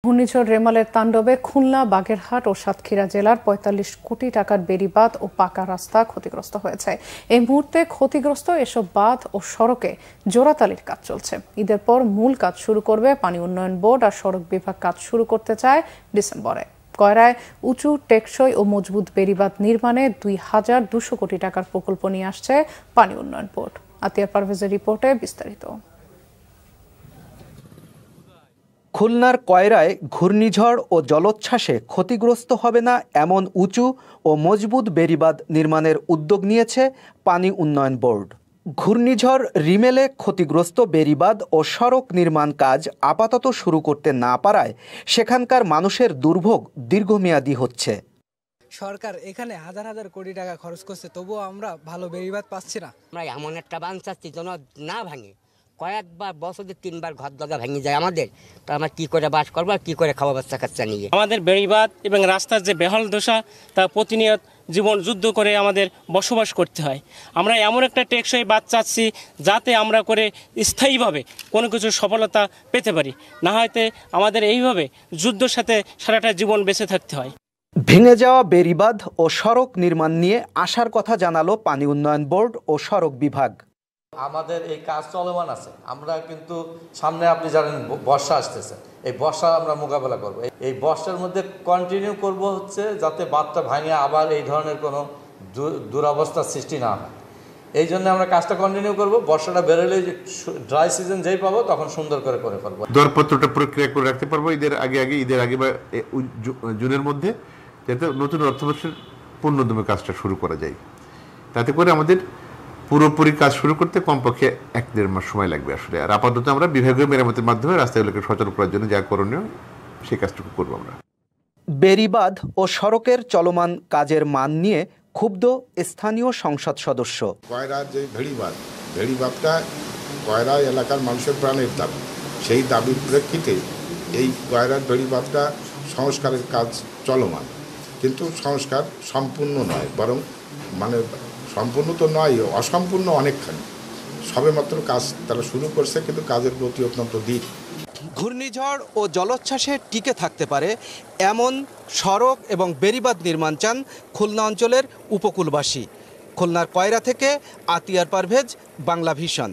ঘূর্ণিঝড় রেমালের তাণ্ডবে খুলনা, বাগেরহাট ও সাতক্ষীরা জেলার ৪৫ কোটি টাকার বেড়িবাঁধ ও পাকা রাস্তা ক্ষতিগ্রস্ত হয়েছে। এই মুহূর্তে ক্ষতিগ্রস্ত এসব বাঁধ ও সড়কে জোড়াতালির কাজ চলছে। ঈদের পর মূল কাজ শুরু করবে পানি উন্নয়ন বোর্ড, আর সড়ক বিভাগ কাজ শুরু করতে চায় ডিসেম্বরে। কয়রায় উঁচু, টেকসই ও মজবুত বেড়িবাঁধ নির্মাণে ২,২০০ কোটি টাকার প্রকল্প নিয়ে আসছে পানি উন্নয়ন বোর্ড। আতিয়া পারভেজের রিপোর্টে বিস্তারিত। খুলনার কয়রায় ঘূর্ণিঝড় ও জলোচ্ছ্বাসে ক্ষতিগ্রস্ত হবে না এমন উঁচু ও মজবুত বেড়িবাঁধ নির্মাণের উদ্যোগ নিয়েছে পানি উন্নয়ন বোর্ড। ঘূর্ণিঝড় রিমেলে ক্ষতিগ্রস্ত বেড়িবাঁধ ও সড়ক নির্মাণ কাজ আপাতত শুরু করতে না পারায় সেখানকার মানুষের দুর্ভোগ দীর্ঘমেয়াদী হচ্ছে। সরকার এখানে হাজার হাজার কোটি টাকা খরচ করছে, তবুও আমরা ভালো বেড়িবাঁধ পাচ্ছি না। আমরা এমন একটা বাঁধ চাচ্ছি যেন না ভাঙে। কয়েকবার বছরে 3বার ঘর দরজা ভেঙে যায় আমাদের, তো আমরা কি করে বাস করবো আর কি করে খাওয়া বাচ্চা কাচ্চা নিয়ে। আমাদের বেড়িবাঁধ এবং রাস্তার যে বেহাল দশা, তা প্রতিনিয়ত জীবন যুদ্ধ করে আমাদের বসবাস করতে হয়। আমরা এমন একটা টেকসই বাঁধ চাচ্ছি যাতে আমরা করে স্থায়ীভাবে কোনো কিছু সফলতা পেতে পারি, না হয়তো আমাদের এইভাবে যুদ্ধের সাথে সারাটা জীবন বেঁচে থাকতে হয়। ভেঙে যাওয়া বেড়িবাঁধ ও সড়ক নির্মাণ নিয়ে আশার কথা জানালো পানি উন্নয়ন বোর্ড ও সড়ক বিভাগ। আমাদের এই কাজ চলমান আছে। আমরা কিন্তু সামনে আপনি জানেন বর্ষা আসতেছে, এই বর্ষা আমরা মোকাবেলা করব। এই বর্ষার মধ্যে কন্টিনিউ করব হচ্ছে যাতে বাঁধটা ভাঙে আবার এই ধরনের কোনো দুরবস্থার সৃষ্টি না হয়। এই জন্য আমরা কাজটা কন্টিনিউ করব। বর্ষাটা বেরোলে ড্রাই সিজন যেই পাবো তখন সুন্দর করে ফেলবো। দরপত্রটা প্রক্রিয়া করে রাখতে পারবো ঈদের আগে বা জুনের মধ্যে, যাতে নতুন অর্থবর্ষের পূর্ণদমে কাজটা শুরু করা যায়। তাতে করে আমাদের পুরোপুরি কাজ শুরু করতে কমপক্ষে 1-1.5 মাস সময় লাগবে আসলে। আর আপাতত আমরা বিভাগীয় মেরামতের মাধ্যমে রাস্তাগুলোকে সচল করার জন্য যা করণীয় সেই কাজটুকু করবো আমরা। বেড়িবাঁধ ও সড়কের চলমান কাজের মান নিয়ে ক্ষুব্ধ স্থানীয় সংসদ সদস্য। কয়রার যে বেড়িবাঁধটা কয়রা এলাকার মানুষের প্রাণের দাবি, সেই দাবির প্রেক্ষিতে এই কয়রার বেড়িবাঁধটা সংস্কারের কাজ চলমান, কিন্তু সংস্কার সম্পূর্ণ নয়, বরং সম্পূর্ণ তো নয়, অসম্পূর্ণ অনেকখানি। সবেমাত্র কাজ তারা শুরু করছে, কিন্তু কাজের গতি অত্যন্ত ধীর। ঘূর্ণিঝড় ও জলোচ্ছ্বাসে টিকে থাকতে পারে এমন সড়ক এবং বেড়িবাঁধ নির্মাণ চান খুলনা অঞ্চলের উপকূলবাসী। খুলনার কয়রা থেকে আতিয়ার পারভেজ, বাংলা ভিশন।